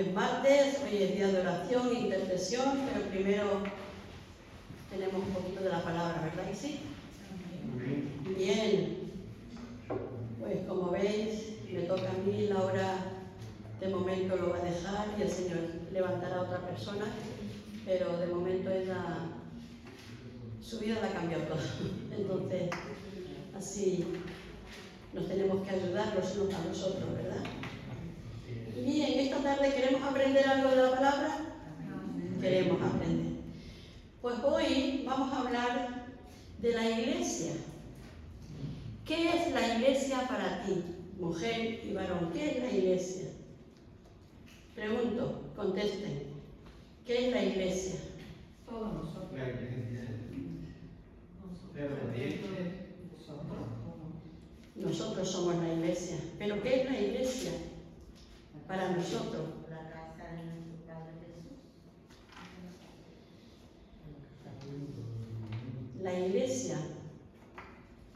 es martes, hoy es día de oración e intercesión, pero primero tenemos un poquito de la palabra, ¿verdad que sí? Bien, pues como veis, me toca a mí, Laura de momento lo va a dejar y el Señor levantará a otra persona, pero de momento ella, su vida la ha cambiado todo. Entonces, así nos tenemos que ayudar los unos a los otros, ¿verdad? Y bien, esta tarde queremos aprender algo de la palabra. Queremos aprender. Pues hoy vamos a hablar de la iglesia. ¿Qué es la iglesia para ti, mujer y varón? ¿Qué es la iglesia? Pregunto, contesten. ¿Qué es la iglesia? Todos nosotros. La iglesia. Nosotros somos la iglesia. ¿Pero qué es la iglesia para nosotros? La casa de nuestro Padre Jesús. La iglesia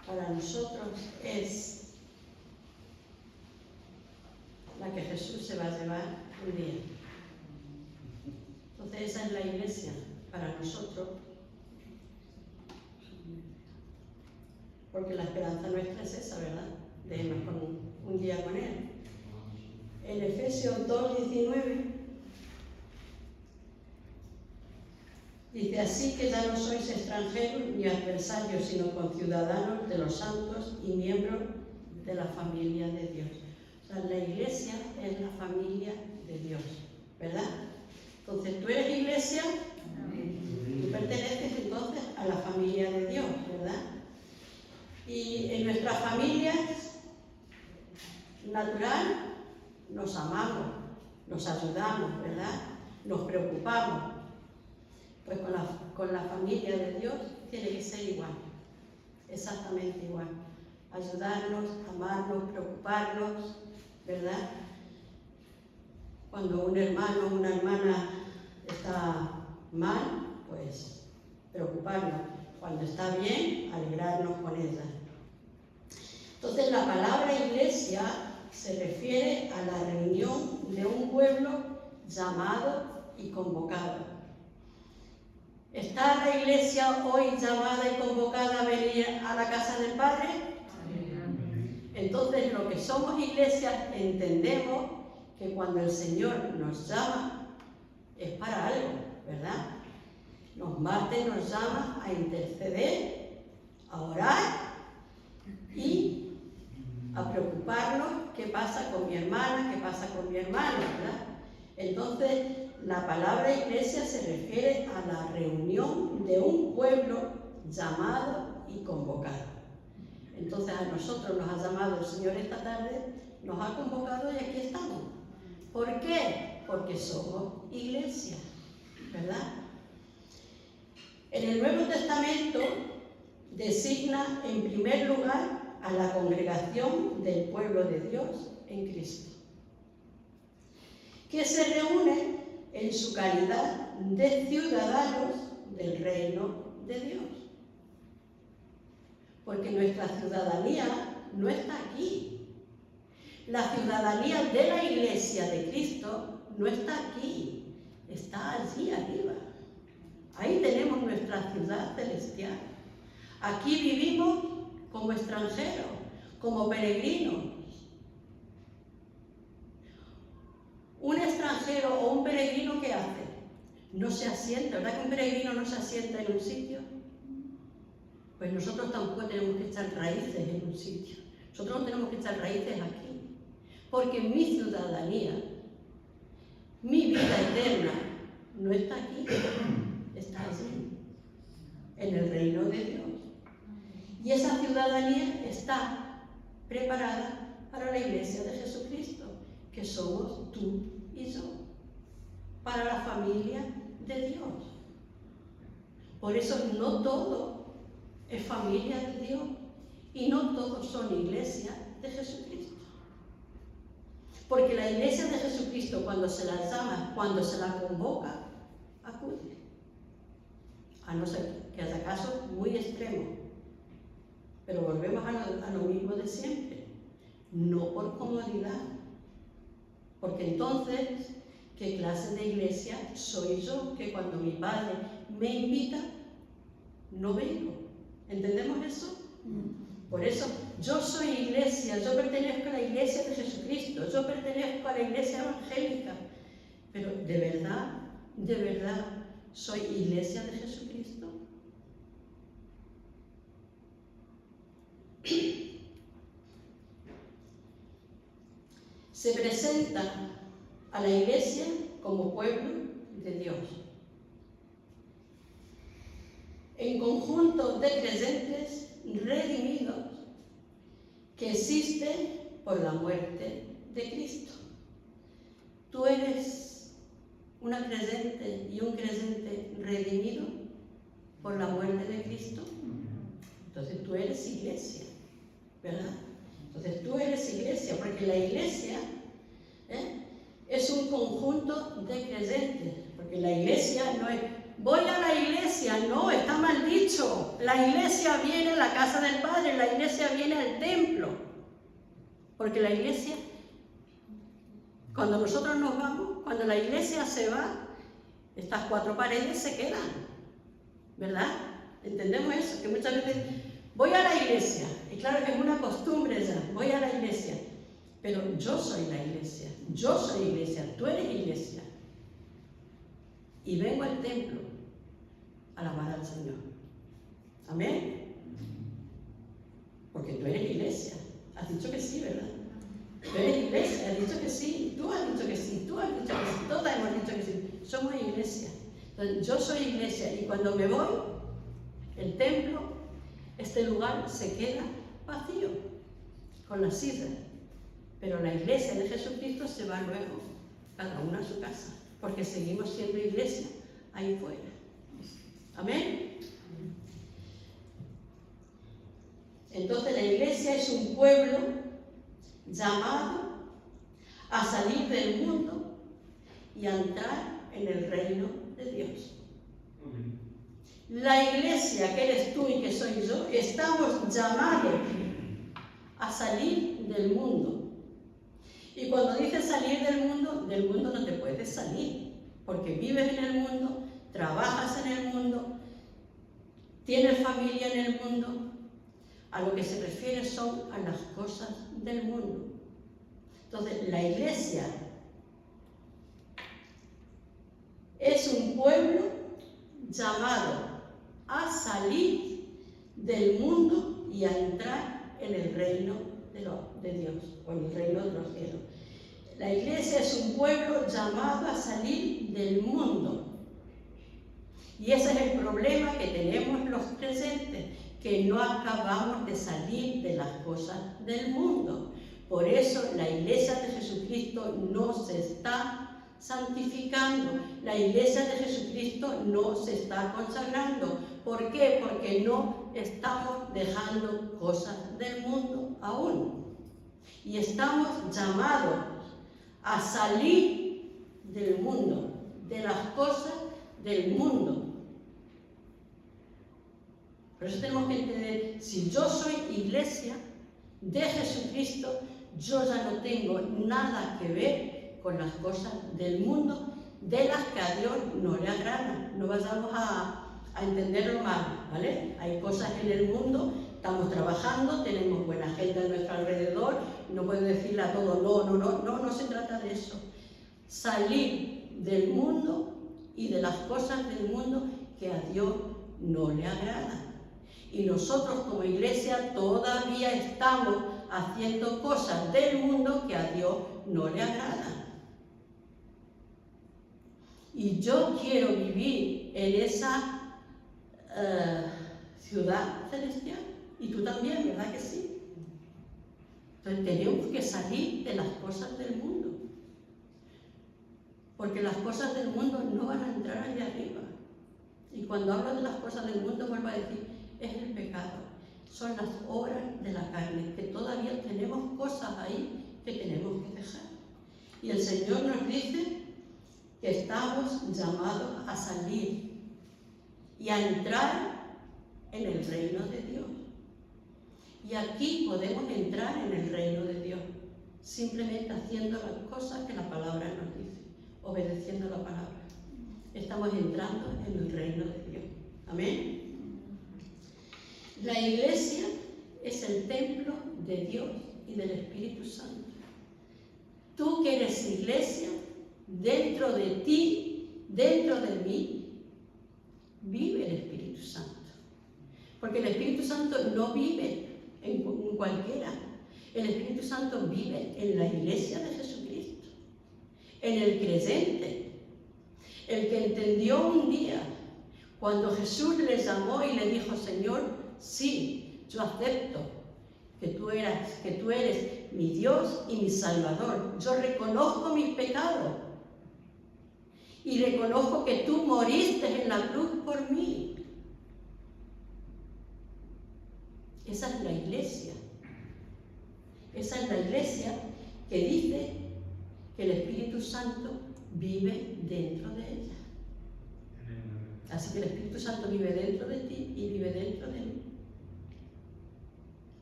para nosotros es la que Jesús se va a llevar un día. Entonces esa es la iglesia para nosotros, porque la esperanza nuestra es esa, ¿verdad? De irnos con un día con Él. En Efesios 2:19 dice: así que ya no sois extranjeros ni adversarios, sino conciudadanos de los santos y miembros de la familia de Dios. O sea, la iglesia es la familia de Dios, ¿verdad? Entonces, tú eres iglesia, tú perteneces entonces a la familia de Dios, ¿verdad? Y en nuestras familias natural nos amamos, nos ayudamos, ¿verdad? Nos preocupamos. Pues con la familia de Dios tiene que ser igual, exactamente igual. Ayudarnos, amarnos, preocuparnos, ¿verdad? Cuando un hermano o una hermana está mal, pues preocuparnos. Cuando está bien, alegrarnos con ella. Entonces la palabra iglesia se refiere a la reunión de un pueblo llamado y convocado. ¿Está la iglesia hoy llamada y convocada a venir a la casa del Padre? Entonces, lo que somos iglesias entendemos que cuando el Señor nos llama es para algo, ¿verdad? Los martes nos llama a interceder, a orar y a preocuparnos qué pasa con mi hermana, qué pasa con mi hermano, ¿verdad? Entonces, la palabra iglesia se refiere a la reunión de un pueblo llamado y convocado. Entonces, a nosotros nos ha llamado el Señor esta tarde, nos ha convocado y aquí estamos. ¿Por qué? Porque somos iglesia, ¿verdad? En el Nuevo Testamento designa en primer lugar a la congregación del pueblo de Dios en Cristo, que se reúne en su calidad de ciudadanos del reino de Dios. Porque nuestra ciudadanía no está aquí. La ciudadanía de la iglesia de Cristo no está aquí, está allí arriba. Ahí tenemos nuestra ciudad celestial. Aquí vivimos como extranjeros, como peregrinos. Un extranjero o un peregrino, ¿qué hace? No se asienta, ¿verdad que un peregrino no se asienta en un sitio? Pues nosotros tampoco tenemos que echar raíces en un sitio. Nosotros no tenemos que echar raíces aquí. Porque mi ciudadanía, mi vida eterna, no está aquí, está allí, en el reino de Dios. Y esa ciudadanía está preparada para la iglesia de Jesucristo, que somos tú y yo, para la familia de Dios. Por eso no todo es familia de Dios y no todos son iglesia de Jesucristo. Porque la iglesia de Jesucristo, cuando se la llama, cuando se la convoca, acude. A no ser que haya casos muy extremos. Pero volvemos a lo mismo de siempre. No por comodidad. Porque entonces qué clase de iglesia soy yo, que cuando mi padre me invita, no vengo. ¿Entendemos eso? Por eso, yo soy iglesia, yo pertenezco a la iglesia de Jesucristo, yo pertenezco a la iglesia evangélica, pero de verdad, ¿soy iglesia de Jesucristo? Se presenta a la iglesia como pueblo de Dios, en conjunto de creyentes redimidos que existen por la muerte de Cristo. ¿Tú eres una creyente y un creyente redimido por la muerte de Cristo? Entonces tú eres iglesia, ¿verdad? Entonces tú eres iglesia, porque la iglesia es un conjunto de creyentes, porque la iglesia no es, voy a la iglesia, no, está mal dicho. La iglesia viene a la casa del Padre, la iglesia viene al templo, porque la iglesia, cuando nosotros nos vamos, cuando la iglesia se va, estas cuatro paredes se quedan, ¿verdad? ¿Entendemos eso? Que muchas veces voy a la iglesia, y claro que es una costumbre ya, voy a la iglesia, pero yo soy la iglesia, tú eres iglesia. Y vengo al templo a alabar al Señor. Amén. Porque tú eres iglesia. Has dicho que sí, ¿verdad? Tú eres iglesia, has dicho que sí, tú has dicho que sí, tú has dicho que sí, todos hemos dicho que sí. Somos iglesia. Entonces, yo soy iglesia y cuando me voy, el templo, este lugar se queda vacío, con las sillas. Pero la iglesia de Jesucristo se va luego, cada uno a su casa, porque seguimos siendo iglesia ahí fuera. Amén. Entonces la iglesia es un pueblo llamado a salir del mundo y a entrar en el reino de Dios. La iglesia que eres tú y que soy yo, estamos llamados a salir del mundo. Y cuando dices salir del mundo no te puedes salir, porque vives en el mundo, trabajas en el mundo, tienes familia en el mundo. A lo que se refiere son a las cosas del mundo. Entonces, la iglesia es un pueblo llamado a salir del mundo y a entrar en el reino de Dios, o en el reino de los cielos. La iglesia es un pueblo llamado a salir del mundo. Y ese es el problema que tenemos los creyentes, que no acabamos de salir de las cosas del mundo. Por eso la iglesia de Jesucristo no se está santificando, la iglesia de Jesucristo no se está consagrando. ¿Por qué? Porque no estamos dejando cosas del mundo aún. Y estamos llamados a salir del mundo, de las cosas del mundo. Por eso tenemos que entender, si yo soy iglesia de Jesucristo, yo ya no tengo nada que ver con las cosas del mundo, de las que a Dios no le agradan. No vayamos a entenderlo mal, ¿vale? Hay cosas en el mundo, estamos trabajando, tenemos buena gente a nuestro alrededor, no puedo decirle a todos, no se trata de eso. Salir del mundo y de las cosas del mundo que a Dios no le agradan. Y nosotros como iglesia todavía estamos haciendo cosas del mundo que a Dios no le agradan. Y yo quiero vivir en esa ciudad celestial. Y tú también, ¿verdad que sí? Entonces tenemos que salir de las cosas del mundo. Porque las cosas del mundo no van a entrar allá arriba. Y cuando hablo de las cosas del mundo, vuelvo a decir, es el pecado. Son las obras de la carne, que todavía tenemos cosas ahí que tenemos que dejar. Y el Señor nos dice que estamos llamados a salir y a entrar en el reino de Dios. Y aquí podemos entrar en el reino de Dios, simplemente haciendo las cosas que la palabra nos dice. obedeciendo la palabra. Estamos entrando en el reino de Dios. Amén. La iglesia es el templo de Dios y del Espíritu Santo. Tú que eres iglesia, dentro de ti, dentro de mí, vive el Espíritu Santo. Porque el Espíritu Santo no vive en cualquiera. El Espíritu Santo vive en la iglesia de Jesucristo, en el creyente, el que entendió un día cuando Jesús le llamó y le dijo: Señor, sí, yo acepto que tú eres mi Dios y mi Salvador. Yo reconozco mis pecados y reconozco que tú moriste en la cruz por mí. Esa es la iglesia. Esa es la iglesia que dice que el Espíritu Santo vive dentro de ella. Así que el Espíritu Santo vive dentro de ti y vive dentro de mí.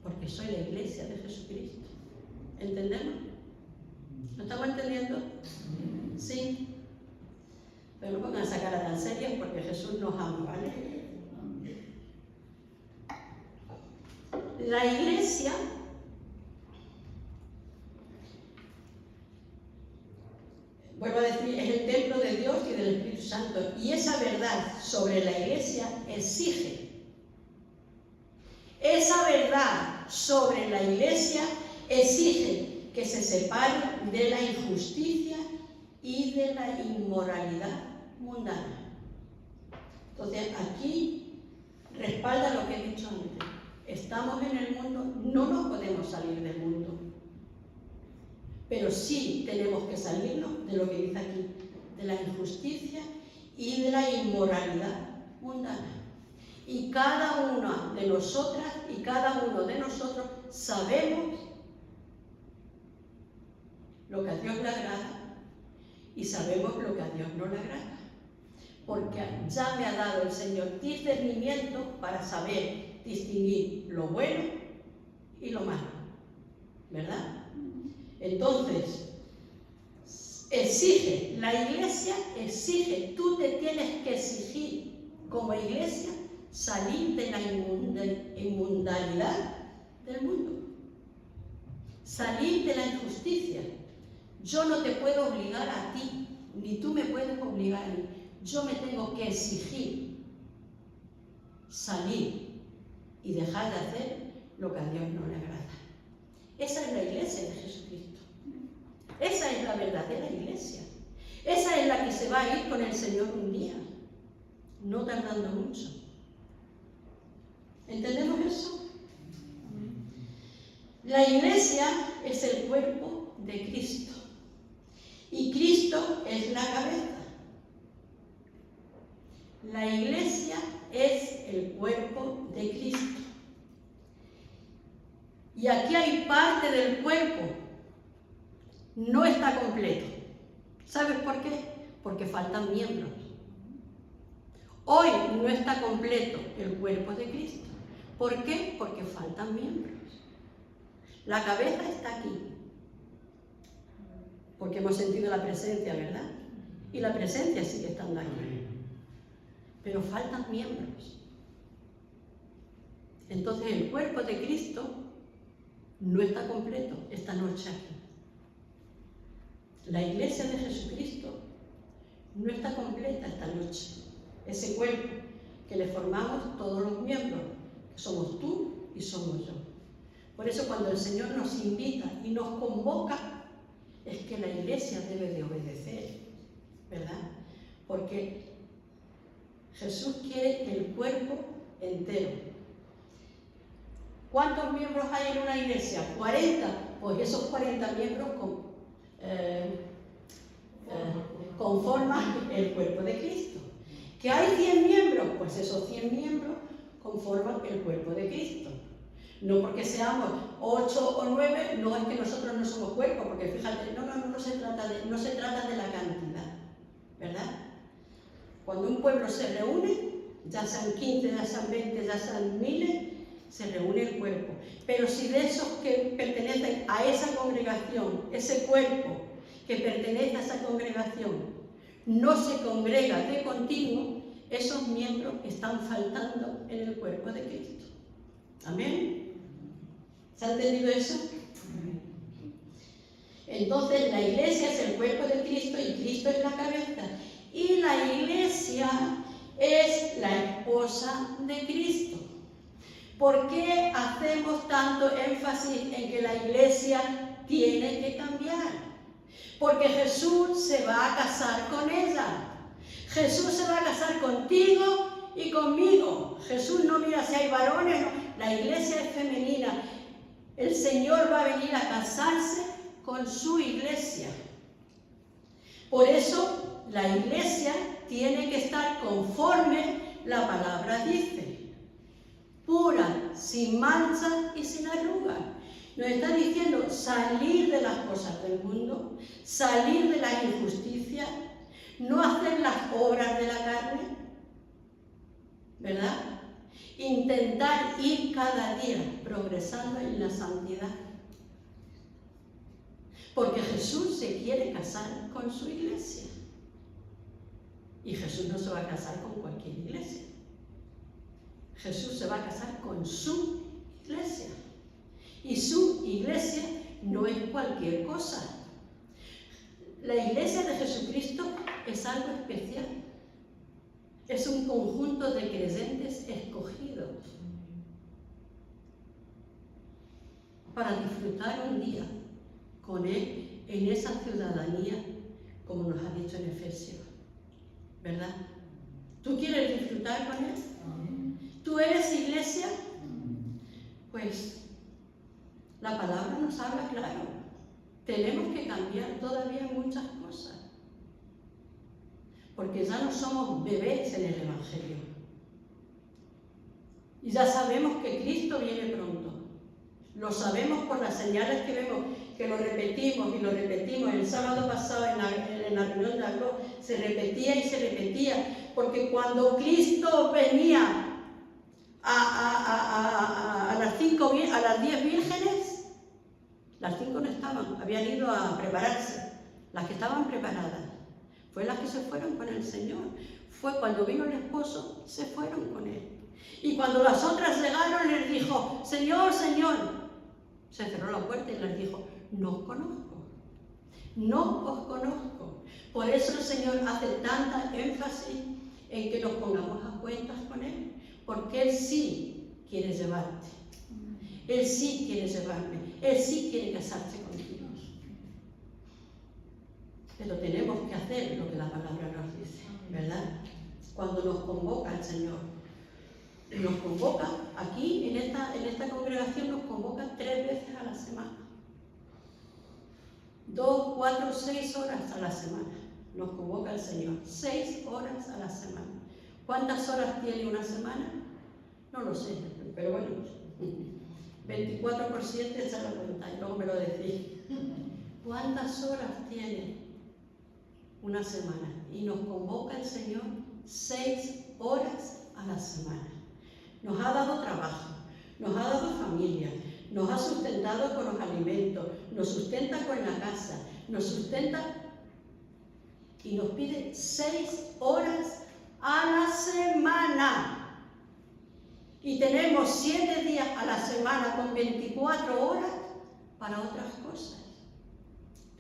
Porque soy la iglesia de Jesucristo. ¿Entendemos? ¿Lo estamos entendiendo? Sí. Pero no pongan esa cara tan seria porque Jesús nos ama, ¿vale? La iglesia vuelvo a decir, es el templo de Dios y del Espíritu Santo. Y esa verdad sobre la iglesia exige. Esa verdad sobre la iglesia exige que se separe de la injusticia y de la inmoralidad mundana. Entonces, aquí respalda lo que he dicho antes. Estamos en el mundo, no nos podemos salir del mundo. Pero sí tenemos que salirnos de lo que dice aquí, de la injusticia y de la inmoralidad mundana. Y cada una de nosotras y cada uno de nosotros sabemos lo que a Dios le agrada y sabemos lo que a Dios no le agrada. Porque ya me ha dado el Señor discernimiento para saber distinguir lo bueno y lo malo. ¿Verdad? Entonces, exige, la iglesia exige, tú te tienes que exigir como iglesia salir de la inmundalidad del mundo, salir de la injusticia. Yo no te puedo obligar a ti, ni tú me puedes obligar a mí. Yo me tengo que exigir salir y dejar de hacer lo que a Dios no le agrada. Esa es la iglesia de Jesucristo. Esa es la verdadera iglesia. Esa es la que se va a ir con el Señor un día, no tardando mucho. ¿Entendemos eso? La iglesia es el cuerpo de Cristo y Cristo es la cabeza. La iglesia es el cuerpo de Cristo. Y aquí hay parte del cuerpo, no está completo. ¿Sabes por qué? Porque faltan miembros. Hoy no está completo el cuerpo de Cristo. ¿Por qué? Porque faltan miembros. La cabeza está aquí, porque hemos sentido la presencia, ¿verdad? Y la presencia sigue estando aquí. Pero faltan miembros. Entonces el cuerpo de Cristo no está completo esta noche aquí. La iglesia de Jesucristo no está completa esta noche. Ese cuerpo que le formamos todos los miembros, que somos tú y somos yo. Por eso cuando el Señor nos invita y nos convoca, es que la iglesia debe de obedecer, ¿verdad? Porque Jesús quiere el cuerpo entero. ¿Cuántos miembros hay en una iglesia? 40. Pues esos 40 miembros conforman el cuerpo de Cristo. ¿Que hay 100 miembros? Pues esos 100 miembros conforman el cuerpo de Cristo. No porque seamos 8 o 9, no es que nosotros no somos cuerpo, porque fíjate, no se trata de la cantidad, ¿verdad? Cuando un pueblo se reúne, ya sean 15, ya sean 20, ya sean miles, se reúne el cuerpo. Pero si de esos que pertenecen a esa congregación, ese cuerpo, que pertenece a esa congregación no se congrega de continuo, esos miembros están faltando en el cuerpo de Cristo. ¿Amén? ¿Se ha entendido eso? Entonces la iglesia es el cuerpo de Cristo y Cristo es la cabeza. Y la iglesia es la esposa de Cristo. ¿Por qué hacemos tanto énfasis en que la iglesia tiene que cambiar? Porque Jesús se va a casar con ella. Jesús se va a casar contigo y conmigo. Jesús no mira si hay varones, no. La iglesia es femenina. El Señor va a venir a casarse con su iglesia. Por eso la iglesia tiene que estar conforme la palabra dice. Pura, sin mancha y sin arruga. Nos está diciendo salir de las cosas del mundo, salir de la injusticia, no hacer las obras de la carne, ¿verdad? Intentar ir cada día progresando en la santidad. Porque Jesús se quiere casar con su iglesia. Y Jesús no se va a casar con cualquier iglesia. Jesús se va a casar con su iglesia. Y su iglesia no es cualquier cosa. La iglesia de Jesucristo es algo especial. Es un conjunto de creyentes escogidos para disfrutar un día con Él en esa ciudadanía, como nos ha dicho en Efesios. ¿Verdad? ¿Tú quieres disfrutar con Él? ¿Tú eres iglesia? Pues la palabra nos habla claro. Tenemos que cambiar todavía muchas cosas. Porque ya no somos bebés en el Evangelio. Y ya sabemos que Cristo viene pronto. Lo sabemos por las señales que vemos, que lo repetimos y lo repetimos. El sábado pasado en la reunión de Agro se repetía y se repetía. Porque cuando Cristo venía a las 10 vírgenes, las 5 no estaban, habían ido a prepararse. Las que estaban preparadas fue las que se fueron con el Señor. Fue cuando vino el esposo, se fueron con Él. Y cuando las otras llegaron, les dijo, Señor, Señor. Se cerró la puerta y les dijo, no os conozco. No os conozco. Por eso el Señor hace tanta énfasis en que nos pongamos a cuentas con Él. Porque Él sí quiere llevarte. Él sí quiere llevarme. Él sí quiere casarse contigo. Pero tenemos que hacer lo que la palabra nos dice, ¿verdad? Cuando nos convoca el Señor. Nos convoca aquí, en esta congregación, nos convoca 3 veces a la semana. 2, 4, 6 horas a la semana. Nos convoca el Señor. 6 horas a la semana. ¿Cuántas horas tiene una semana? No lo sé, pero bueno, 24 por 7 echa la cuenta y luego me lo decís. ¿Cuántas horas tiene una semana? Y nos convoca el Señor 6 horas a la semana. Nos ha dado trabajo, nos ha dado familia, nos ha sustentado con los alimentos, nos sustenta con la casa, nos sustenta y nos pide 6 horas a la semana. Y tenemos 7 días a la semana con 24 horas para otras cosas.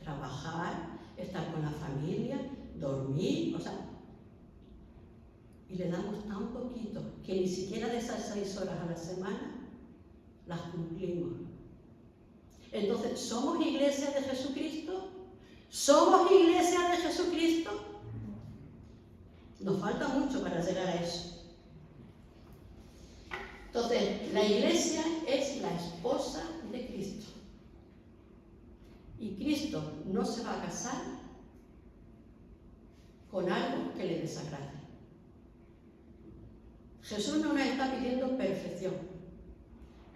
Trabajar, estar con la familia, dormir, y le damos tan poquito que ni siquiera de esas 6 horas a la semana las cumplimos. Entonces, ¿somos iglesia de Jesucristo? ¿Somos iglesia de Jesucristo? Nos falta mucho para llegar a eso. Entonces, la iglesia es la esposa de Cristo. Y Cristo no se va a casar con algo que le desagrade. Jesús no nos está pidiendo perfección,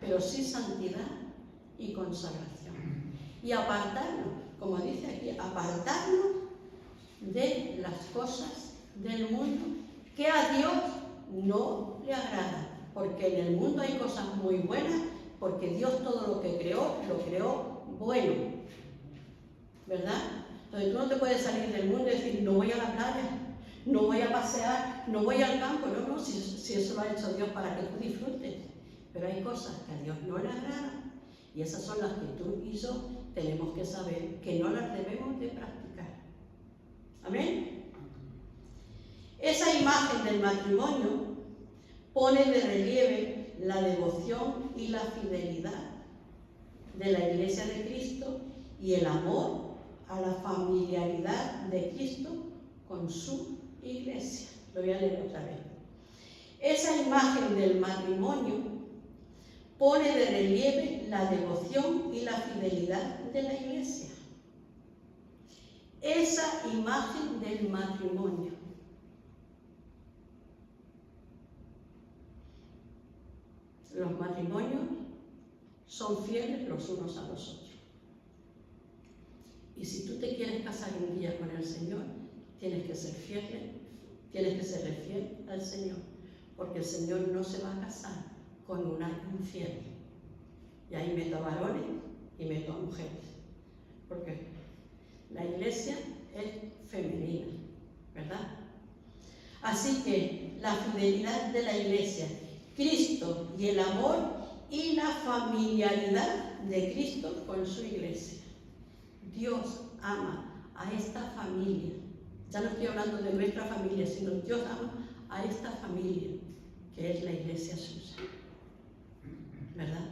pero sí santidad y consagración. Y apartarnos, como dice aquí, apartarnos de las cosas del mundo que a Dios no le agrada. Porque en el mundo hay cosas muy buenas, porque Dios todo lo que creó, lo creó bueno. ¿Verdad? Entonces tú no te puedes salir del mundo y decir, no voy a la playa, no voy a pasear, no voy al campo. No, si eso lo ha hecho Dios para que tú disfrutes. Pero hay cosas que a Dios no le agradan y esas son las que tú y yo tenemos que saber que no las debemos de practicar. ¿Amén? Esa imagen del matrimonio pone de relieve la devoción y la fidelidad de la Iglesia de Cristo y el amor a la familiaridad de Cristo con su Iglesia. Lo voy a leer otra vez. Esa imagen del matrimonio pone de relieve la devoción y la fidelidad de la Iglesia. Esa imagen del matrimonio. Los matrimonios son fieles los unos a los otros. Y si tú te quieres casar un día con el Señor, tienes que ser fiel al Señor, porque el Señor no se va a casar con una infiel. Y ahí meto a varones y meto a mujeres, porque la Iglesia es femenina, ¿verdad? Así que la fidelidad de la Iglesia, Cristo y el amor y la familiaridad de Cristo con su Iglesia. Dios ama a esta familia. Ya no estoy hablando de nuestra familia, sino Dios ama a esta familia, que es la Iglesia suya. ¿Verdad?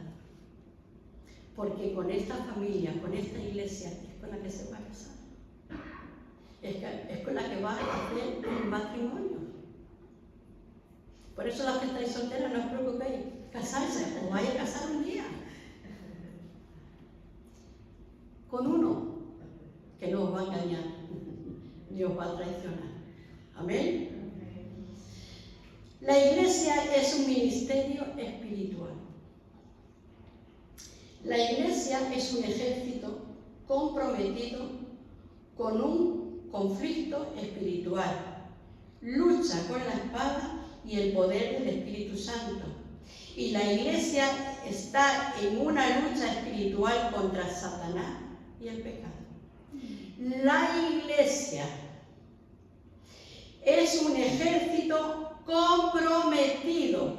Porque con esta familia, con esta Iglesia, es con la que se va a casar. Es con la que va a hacer el matrimonio. Por eso los que estáis solteras, no os preocupéis, casarse, os vais a casar un día. Con uno que no os va a engañar, ni os va a traicionar. Amén. La Iglesia es un ministerio espiritual. La Iglesia es un ejército comprometido con un conflicto espiritual. Lucha con la espada y el poder del Espíritu Santo. Y la Iglesia está en una lucha espiritual contra Satanás y el pecado. La Iglesia es un ejército comprometido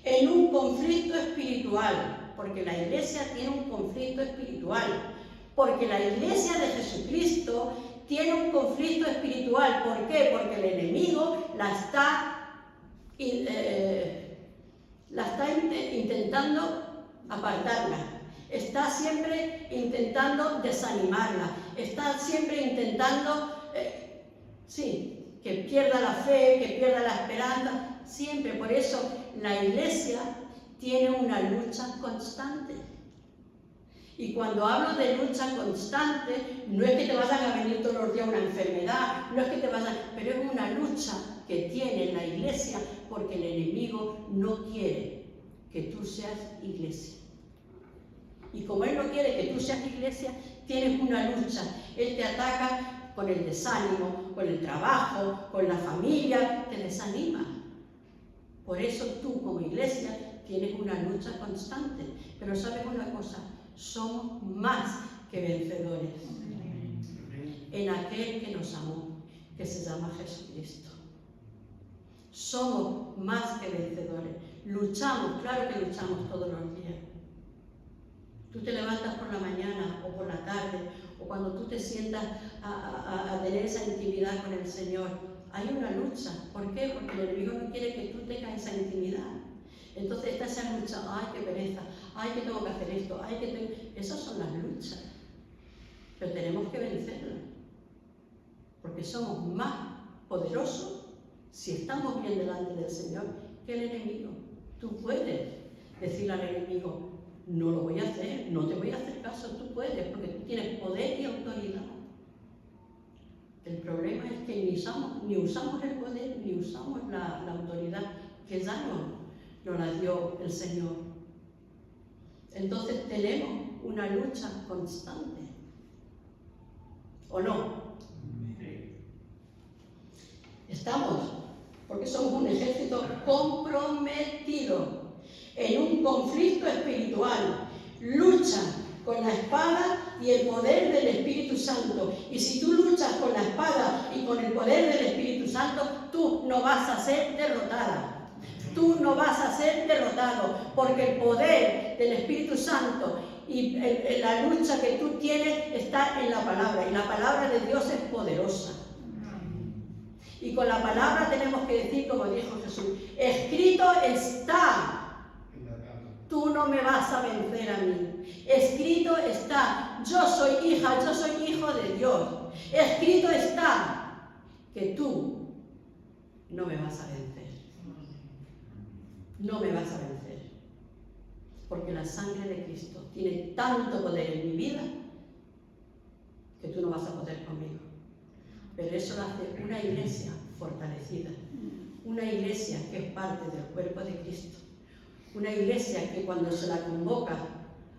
en un conflicto espiritual, porque la Iglesia tiene un conflicto espiritual, porque la Iglesia de Jesucristo tiene un conflicto espiritual. ¿Por qué? Porque el enemigo la está intentando apartarla, está siempre intentando desanimarla, está siempre intentando, que pierda la fe, que pierda la esperanza, siempre. Por eso la Iglesia tiene una lucha constante. Y cuando hablo de lucha constante, no es que te vayan a venir todos los días una enfermedad, no es que te vayan, pero es una lucha que tiene la Iglesia, porque el enemigo no quiere que tú seas Iglesia. Y como él no quiere que tú seas Iglesia, tienes una lucha. Él te ataca con el desánimo, con el trabajo, con la familia, te desanima. Por eso tú como Iglesia tienes una lucha constante. Pero sabes una cosa, somos más que vencedores en aquel que nos amó, que se llama Jesucristo. Somos más que vencedores. Luchamos, claro que luchamos todos los días. Tú te levantas por la mañana o por la tarde, o cuando tú te sientas a tener esa intimidad con el Señor. Hay una lucha. ¿Por qué? Porque el enemigo no quiere que tú tengas esa intimidad. Entonces está esa lucha, ay, qué pereza, ay, que tengo que hacer esto, ay, que esas son las luchas. Pero tenemos que vencerlas. Porque somos más poderosos si estamos bien delante del Señor que el enemigo. Tú puedes decirle al enemigo, no lo voy a hacer, no te voy a hacer caso, tú puedes, porque tú tienes poder y autoridad. El problema es que ni usamos el poder, ni usamos la autoridad que ya nos la dio el Señor. Entonces tenemos una lucha constante. ¿O no? Estamos, porque somos un ejército comprometido en un conflicto espiritual. Lucha con la espada y el poder del Espíritu Santo. Y si tú no vas a ser derrotada. Tú no vas a ser derrotado, porque el poder del Espíritu Santo y la lucha que tú tienes está en la palabra, y la palabra de Dios es poderosa. Y con la palabra tenemos que decir, como dijo Jesús, escrito está, tú no me vas a vencer a mí. Escrito está, yo soy hija, yo soy hijo de Dios. Escrito está que tú no me vas a vencer. No me vas a vencer. Porque la sangre de Cristo tiene tanto poder en mi vida que tú no vas a poder conmigo. Pero eso lo hace una iglesia fortalecida, una iglesia que es parte del cuerpo de Cristo, una iglesia que cuando se la convoca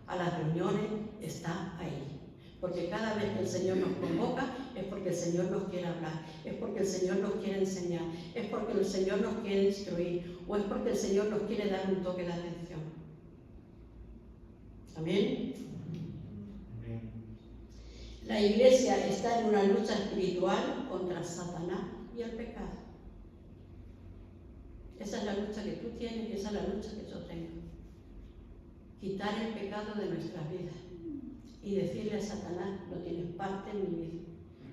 a las reuniones está ahí. Porque cada vez que el Señor nos convoca es porque el Señor nos quiere hablar, es porque el Señor nos quiere enseñar, es porque el Señor nos quiere instruir o es porque el Señor nos quiere dar un toque de atención. Amén. La iglesia está en una lucha espiritual contra Satanás y el pecado. Esa es la lucha que tú tienes y esa es la lucha que yo tengo. Quitar el pecado de nuestras vidas y decirle a Satanás, no tienes parte en mi vida,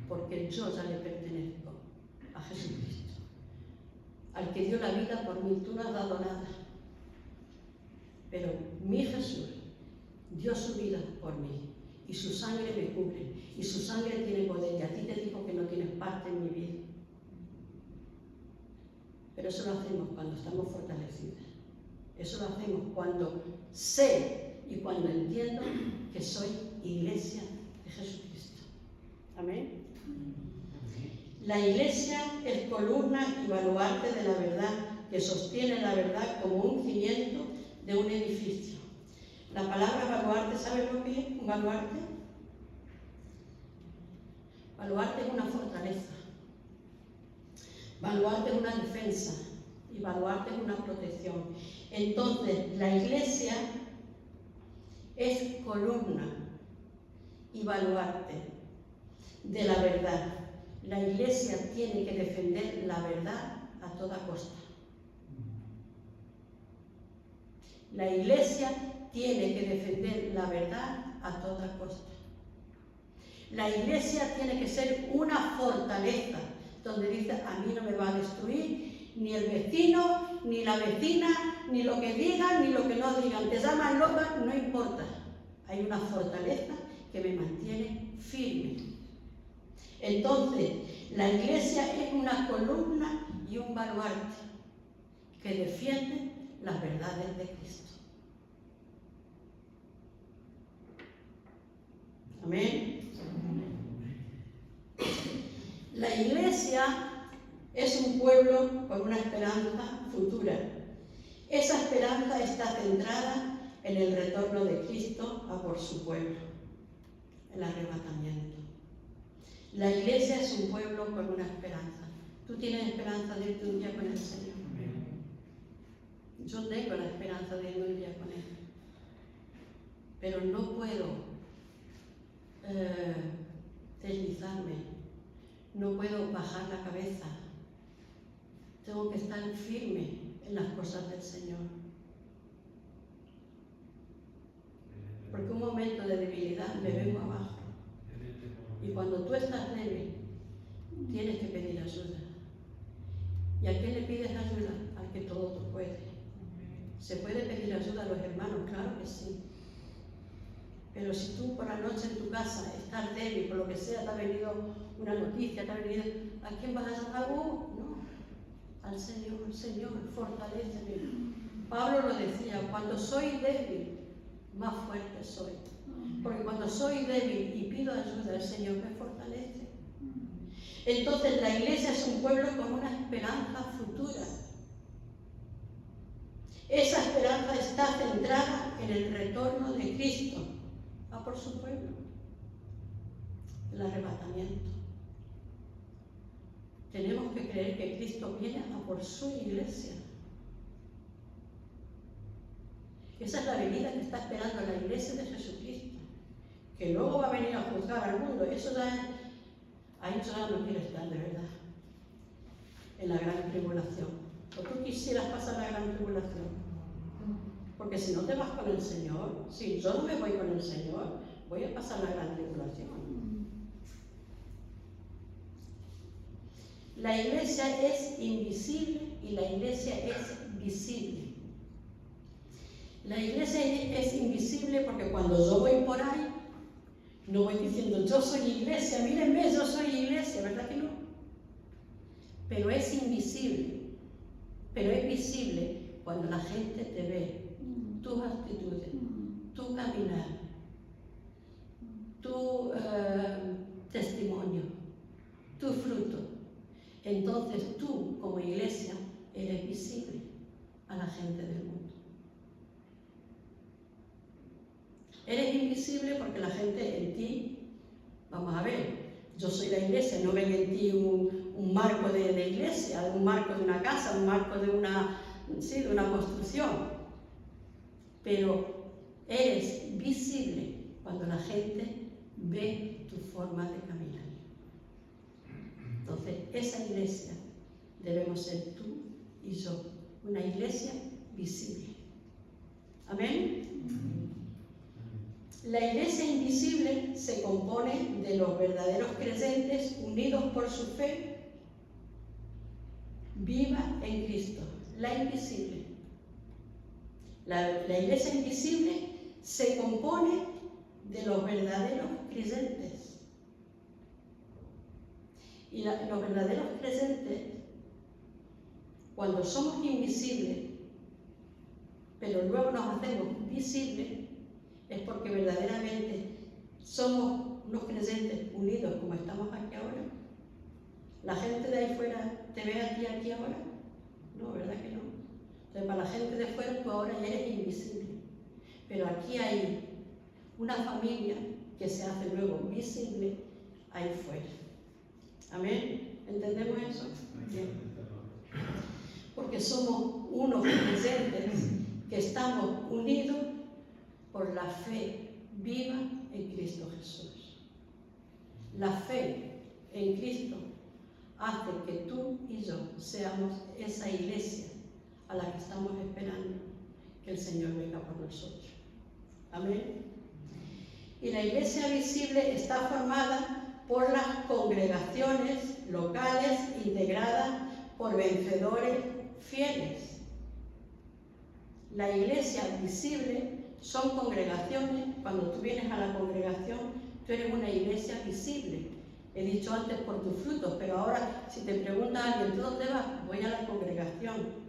porque yo ya le pertenezco a Jesucristo, al que dio la vida por mí. Tú no has dado nada, pero mi Jesús dio su vida por mí y su sangre me cubre y su sangre tiene poder, y a ti te digo que no tienes parte en mi vida. Pero eso lo hacemos cuando estamos fortalecidas. Eso lo hacemos cuando sé y cuando entiendo que soy iglesia de Jesucristo. Amén. La iglesia es columna y baluarte de la verdad, que sostiene la verdad como un cimiento de un edificio. La palabra baluarte, ¿sabes lo que es un baluarte? Baluarte es una fortaleza. Baluarte es una defensa y baluarte es una protección. Entonces, la iglesia es columna y baluarte de la verdad. La iglesia tiene que defender la verdad a toda costa. La iglesia tiene que defender la verdad a toda costa. La iglesia tiene que ser una fortaleza donde dice, a mí no me va a destruir ni el vecino, ni la vecina, ni lo que digan, ni lo que no digan. Te llaman loca, no importa. Hay una fortaleza que me mantiene firme. Entonces, la iglesia es una columna y un baluarte que defiende las verdades de Cristo. Amén. La iglesia es un pueblo con una esperanza futura. Esa esperanza está centrada en el retorno de Cristo a por su pueblo, el arrebatamiento. La iglesia es un pueblo con una esperanza. ¿Tú tienes esperanza de irte un día con el Señor? Yo tengo la esperanza de irme un día con Él. Pero no puedo deslizarme, no puedo bajar la cabeza. Tengo que estar firme en las cosas del Señor. Porque un momento de debilidad me vengo abajo. Y cuando tú estás débil, tienes que pedir ayuda. ¿Y a quién le pides ayuda? Al que todo lo puede. ¿Se puede pedir ayuda a los hermanos? Claro que sí. Pero si tú por la noche en tu casa estás débil, por lo que sea, te ha venido una noticia, te ha venido... ¿A quién vas a llamar? No, al Señor. Señor, fortaléceme. Pablo lo decía, cuando soy débil, más fuerte soy. Porque cuando soy débil y pido ayuda, el Señor me fortalece. Entonces la iglesia es un pueblo con una esperanza futura. Esa esperanza está centrada en el retorno de Cristo a por su pueblo, el arrebatamiento. Tenemos que creer que Cristo viene a por su iglesia. Esa es la venida que está esperando la iglesia de Jesucristo, que luego va a venir a juzgar al mundo. Eso ya, ahí yo no quiero estar, de verdad. en la gran tribulación. ¿O tú quisieras pasar la gran tribulación? Porque si no te vas con el Señor, si yo no me voy con el Señor, voy a pasar la gran tribulación. La iglesia es invisible y la iglesia es visible. La iglesia es invisible porque cuando yo voy por ahí, no voy diciendo yo soy iglesia, mírenme, yo soy iglesia, ¿verdad que no? Pero es invisible, pero es visible cuando la gente te ve, tus actitudes, tu caminar, tu testimonio, tu fruto. Entonces tú, como iglesia, eres visible a la gente del mundo. Eres invisible porque la gente en ti, vamos a ver, yo soy la iglesia, no ven en ti un marco de iglesia, un marco de una casa, un marco de una construcción. Pero eres visible cuando la gente ve tu forma de caminar. Entonces, esa iglesia debemos ser tú y yo, una iglesia visible. ¿Amén? La iglesia invisible se compone de los verdaderos creyentes unidos por su fe viva en Cristo. La invisible. La iglesia invisible se compone de los verdaderos creyentes. Y los verdaderos creyentes, cuando somos invisibles, pero luego nos hacemos visibles, es porque verdaderamente somos unos creyentes unidos como estamos aquí ahora. ¿La gente de ahí fuera te ve a ti aquí ahora? No, ¿verdad que no? Entonces, para la gente de fuera tú ahora ya eres invisible. Pero aquí hay una familia que se hace luego visible ahí fuera. ¿Amén? ¿Entendemos eso? Bien. Porque somos unos creyentes que estamos unidos por la fe viva en Cristo Jesús. La fe en Cristo hace que tú y yo seamos esa iglesia a la que estamos esperando que el Señor venga por nosotros. Amén. Y la iglesia visible está formada por las congregaciones locales integradas por vencedores fieles. La iglesia visible son congregaciones. Cuando tú vienes a la congregación, tú eres una iglesia visible. He dicho antes por tus frutos, pero ahora si te pregunta alguien, ¿tú dónde vas? Voy a la congregación.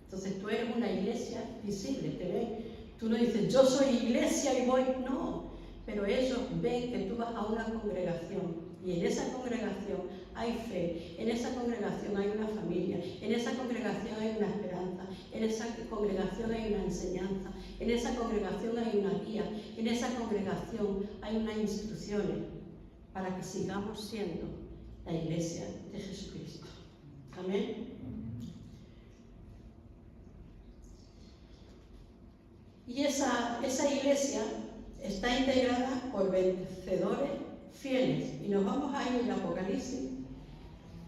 Entonces tú eres una iglesia visible, te ven. Tú no dices, yo soy iglesia y voy, no. Pero ellos ven que tú vas a una congregación y en esa congregación hay fe, en esa congregación hay una familia, en esa congregación hay una esperanza, en esa congregación hay una enseñanza, en esa congregación hay una guía, en esa congregación hay unas instrucciones para que sigamos siendo la iglesia de Jesucristo. Amén. Y esa iglesia está integrada por vencedores fieles. Y nos vamos a ir al Apocalipsis,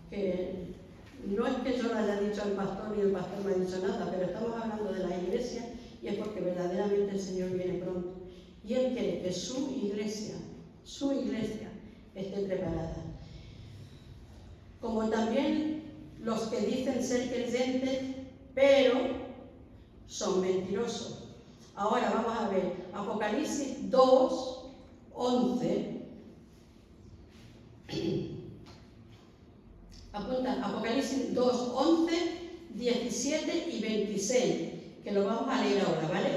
que no es que yo lo haya dicho al pastor y el pastor no ha dicho nada, pero estamos hablando de la iglesia y es porque verdaderamente el Señor viene pronto. Y Él quiere que su iglesia esté preparada. Como también los que dicen ser creyentes, pero son mentirosos. Ahora vamos a ver Apocalipsis 2, 11. Apunta Apocalipsis 2, 11, 17 y 26, que lo vamos a leer ahora, ¿vale?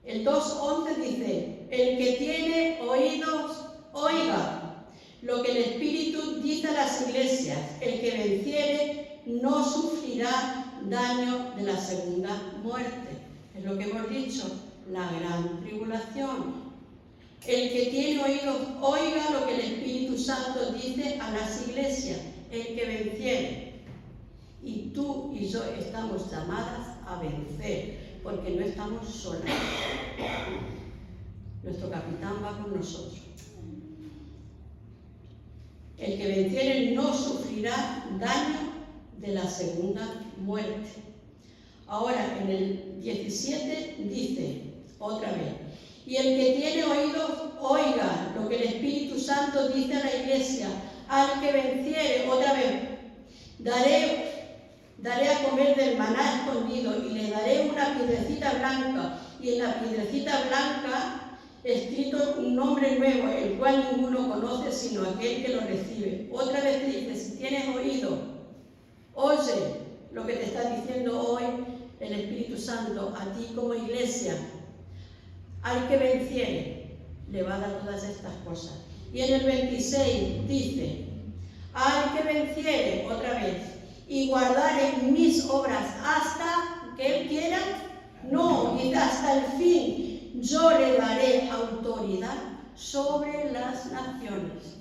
El 2, 11 dice, el que tiene oídos, oiga lo que el Espíritu dice a las iglesias, el que venciere no sufrirá daño de la segunda muerte. Es lo que hemos dicho, la gran tribulación. El que tiene oídos, oiga lo que el Espíritu Santo dice a las iglesias, el que venciere. Y tú y yo estamos llamadas a vencer, porque no estamos solas. Nuestro capitán va con nosotros. El que venciere no sufrirá daño de la segunda muerte. Ahora, en el 17 dice, otra vez, y el que tiene oídos, oiga lo que el Espíritu Santo dice a la iglesia. Al que venciere, otra vez, daré a comer del maná escondido y le daré una piedrecita blanca, y en la piedrecita blanca escrito un nombre nuevo, el cual ninguno conoce sino aquel que lo recibe. Otra vez dice, si tienes oído, oye lo que te está diciendo hoy el Espíritu Santo a ti como iglesia. Al que venciere, le va a dar todas estas cosas. Y en el 26 dice, al que venciere, otra vez, y guardare mis obras hasta que él quiera, no, dice hasta el fin, yo le daré autoridad sobre las naciones.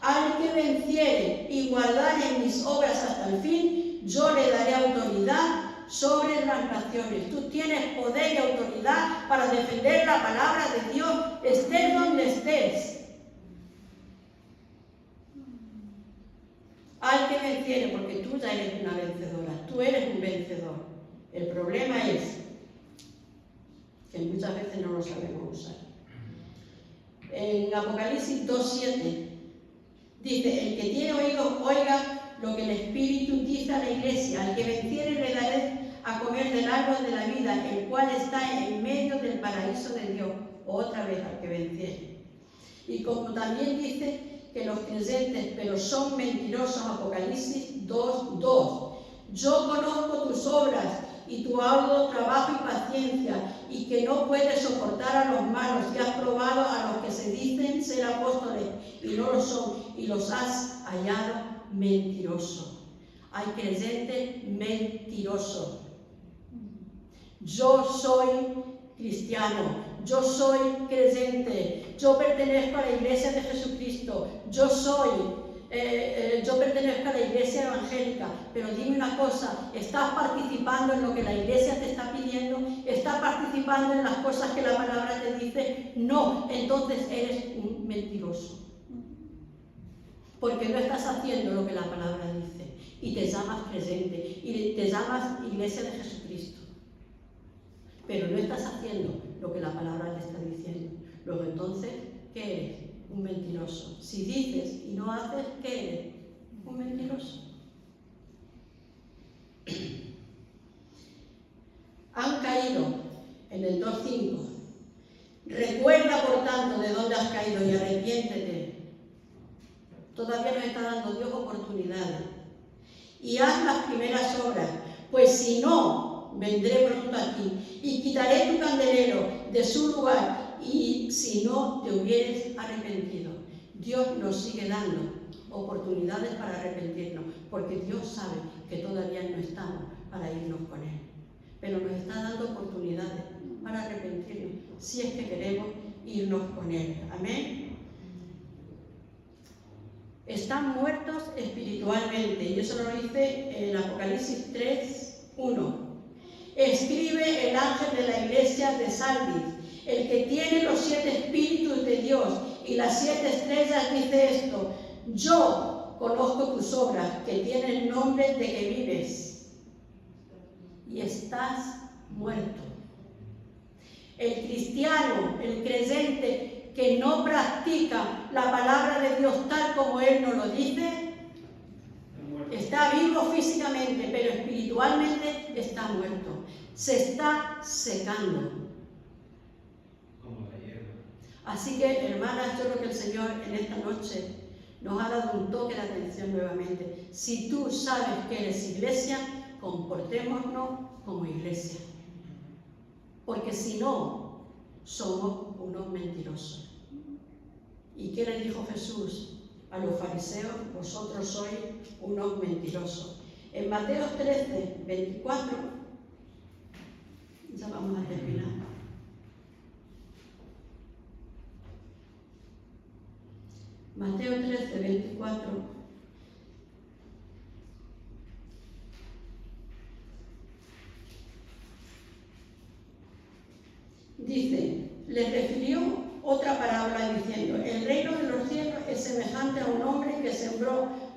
Al que venciere y guardare mis obras hasta el fin, yo le daré autoridad sobre las naciones. Tú tienes poder y autoridad para defender la palabra de Dios, estés donde estés. Al que venciere, porque tú ya eres una vencedora, tú eres un vencedor. El problema es que muchas veces no lo sabemos usar. En Apocalipsis 2:7 dice, el que tiene oídos, oiga lo que el Espíritu dice a la iglesia. Al que venciere le daré a comer del árbol de la vida, el cual está en medio del paraíso de Dios. Otra vez al que venciere. Y como también dice que los creyentes, pero son mentirosos, Apocalipsis 2:2. Yo conozco tus obras y tu arduo trabajo y paciencia, y que no puedes soportar a los malos, y has probado a los que se dicen ser apóstoles y no lo son, y los has hallado mentirosos. Hay creyentes mentirosos. Yo soy cristiano, yo soy creyente, yo pertenezco a la iglesia de Jesucristo, yo pertenezco a la iglesia evangélica, pero dime una cosa, ¿estás participando en lo que la iglesia te está pidiendo? ¿Estás participando en las cosas que la palabra te dice? No, entonces eres un mentiroso. Porque no estás haciendo lo que la palabra dice y te llamas creyente y te llamas iglesia de Jesucristo. Pero no estás haciendo lo que la palabra te está diciendo. Luego entonces, ¿qué eres? Un mentiroso. Si dices y no haces, ¿qué eres? Un mentiroso. Han caído en el 2:5. Recuerda, por tanto, de dónde has caído y arrepiéntete. Todavía nos está dando Dios oportunidades. Y haz las primeras obras, pues si no, vendré pronto a ti y quitaré tu candelero de su lugar, y si no te hubieres arrepentido. Dios nos sigue dando oportunidades para arrepentirnos, porque Dios sabe que todavía no estamos para irnos con Él. Pero nos está dando oportunidades para arrepentirnos, si es que queremos irnos con Él. Amén. Están muertos espiritualmente, y eso lo dice en Apocalipsis 3:1. Escribe el ángel de la iglesia de Sardis, el que tiene los 7 espíritus de Dios y las 7 estrellas, dice esto: yo conozco tus obras, que tienen nombre de que vives y estás muerto. El cristiano, el creyente que no practica la palabra de Dios tal como Él nos lo dice, está vivo físicamente, pero espiritualmente está muerto. Se está secando. Como la hierba. Así que, hermanas, yo creo que el Señor en esta noche nos ha dado un toque de atención nuevamente. Si tú sabes que eres iglesia, comportémonos como iglesia. Porque si no, somos unos mentirosos. ¿Y qué le dijo Jesús a los fariseos? Vosotros sois unos mentirosos. En Mateo 13:24, ya vamos a terminar. Mateo 13:24. Dice, les refirió otra parábola diciendo: el reino de los cielos es semejante a un hombre que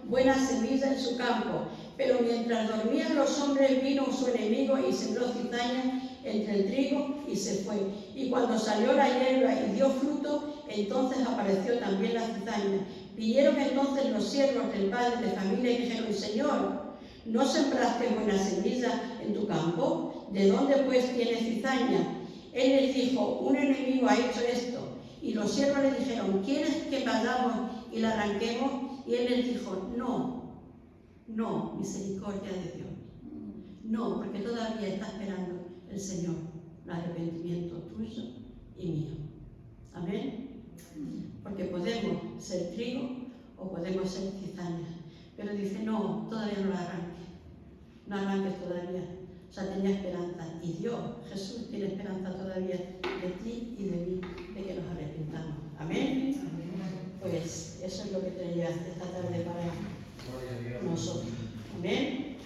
buena semilla en su campo. Pero mientras dormían los hombres, vino su enemigo y sembró cizaña entre el trigo y se fue. Y cuando salió la hierba y dio fruto, entonces apareció también la cizaña. Vinieron entonces los siervos del padre de familia y dijeron: Señor, ¿no sembraste buena semilla en tu campo? ¿De dónde pues tienes cizaña? Él les dijo: un enemigo ha hecho esto. Y los siervos le dijeron: ¿quieres que vayamos y la arranquemos? Y él les dijo: no, misericordia de Dios. No, porque todavía está esperando el Señor el arrepentimiento tuyo y mío. Amén. Porque podemos ser trigo o podemos ser cizaña. Pero dice: no, todavía no la arranques. No arranques todavía. O sea, tenía esperanza. Y Dios, Jesús, tiene esperanza todavía de ti y de mí, de que nos arrepintamos. Amén. Pues eso es lo que traía esta tarde para nosotros. Amén.